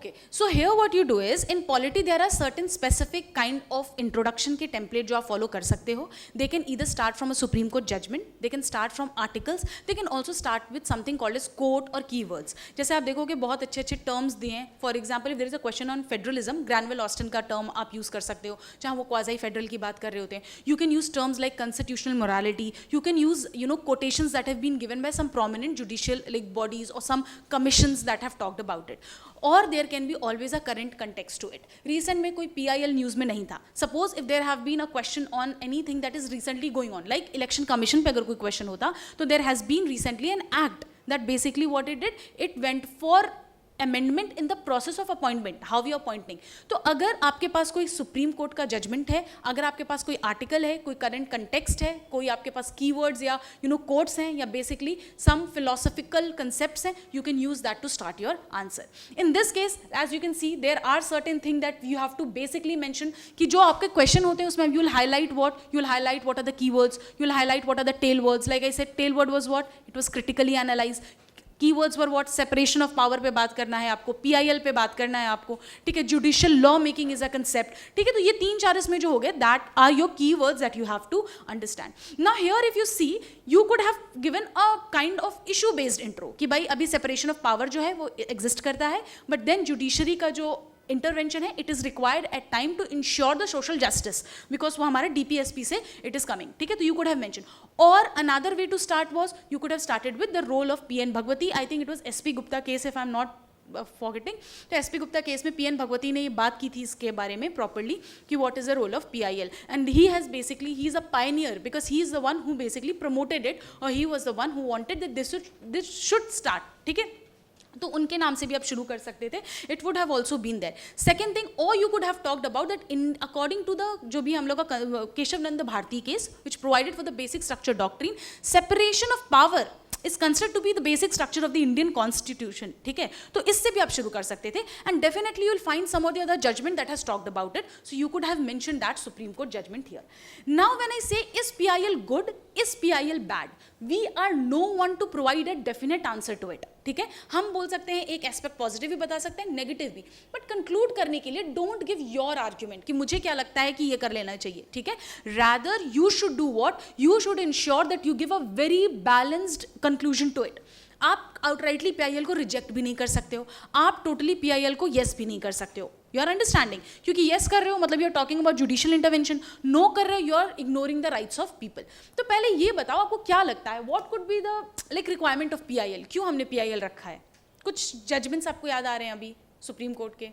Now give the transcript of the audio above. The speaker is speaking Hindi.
Okay, so here what you do is in polity there are certain specific kind of introduction के template जो आप follow कर सकते हो. They can either start from a Supreme Court judgment, they can start from articles, they can also start with something called as quote or keywords. जैसे आप देखोगे बहुत अच्छे terms दिए हैं. For example, if there is a question on federalism, Granville Austin का term आप use कर सकते हो, जहाँ वो quasi federal की बात कर रहे होते हैं. You can use terms like constitutional morality. You can use quotations that have been given by some prominent judicial like bodies or some commissions that have talked about it. Or there can be always a current context to it. Recent में कोई PIL news में नहीं था. Suppose if there have been a question on anything that is recently going on, like election commission पे अगर कोई question होता, तो there has been recently an act that basically what it did, it went for amendment in the process of appointment, how we are appointing. तो अगर आपके पास कोई सुप्रीम कोर्ट का जजमेंट है, अगर आपके पास कोई आर्टिकल है, कोई करंट कंटेक्स्ट है, कोई आपके पास कीवर्ड्स या कोट्स हैं या बेसिकली सम फिलोसॉफिकल कंसेप्ट्स हैं, you can use that to start your answer. In this case, as you can see, there are certain things that you have to basically mention कि जो आपके क्वेश्चन होते हैं उसमें you will highlight what are the keywords, you will highlight what are the tail words. Like I said, tail word was what? It was critically analyzed. Keywords were what, separation of power पे बात करना है आपको, PIL पे बात करना है आपको, ठीक है, judicial law making is a concept, ठीक है. तो ये 3-4 इसमें जो हो गए, that are your keywords that you have to understand. Now here if you see, you could have given a kind of issue based intro कि भाई अभी सेपरेशन ऑफ पावर जो है वो एग्जिस्ट करता है, बट देन जुडिशरी का जो इंटरवेंशन है, it is required at time to ensure the social justice, because वो हमारे DPSP से इट इज कमिंग, ठीक है. तो यू कुड हैव मेंशन. और another way to start was you could have started with the role of PN Bhagwati. I think it was SP Gupta case, if I am not forgetting. तो SP गुप्ता केस में PN भगवती ने ये बात की थी इसके बारे में प्रॉपरली कि what is the role of PIL, and he has basically, he is a pioneer because he is the one who basically promoted it, और he was the one who wanted that this should start, ठीक है. तो उनके नाम से भी आप शुरू कर सकते थे. It would have also been there. Second thing, और you could have talked about that in according to the जो भी हम लोग का Kesavananda Bharati case which provided for the basic structure doctrine, separation of power is considered to be the basic structure of the Indian Constitution, ठीक है. तो इससे भी आप शुरू कर सकते थे, and definitely you will find some of the other judgment that has talked about it, so you could have mentioned that Supreme Court judgment here. Now when I say is PIL good, is PIL bad, we are no one to provide a definite answer to it, ठीक है. हम बोल सकते हैं एक एस्पेक्ट पॉजिटिव भी बता सकते हैं, नेगेटिव भी, बट कंक्लूड करने के लिए डोंट गिव योर आर्ग्यूमेंट कि मुझे क्या लगता है कि ये कर लेना चाहिए, ठीक है. Rather you should do what, you should ensure that you give a very balanced conclusion to it. आप आउटराइटली PIL को रिजेक्ट भी नहीं कर सकते हो, आप टोटली PIL को येस भी नहीं कर सकते हो. यू आर अंडरस्टैंडिंग, क्योंकि येस कर रहे हो मतलब you are talking about judicial intervention, no कर रहे हो you are ignoring the rights of people. तो पहले ये बताओ आपको क्या लगता है, what could be the like requirement of PIL, क्यों हमने PIL रखा है. कुछ जजमेंट्स आपको याद आ रहे हैं अभी सुप्रीम कोर्ट के?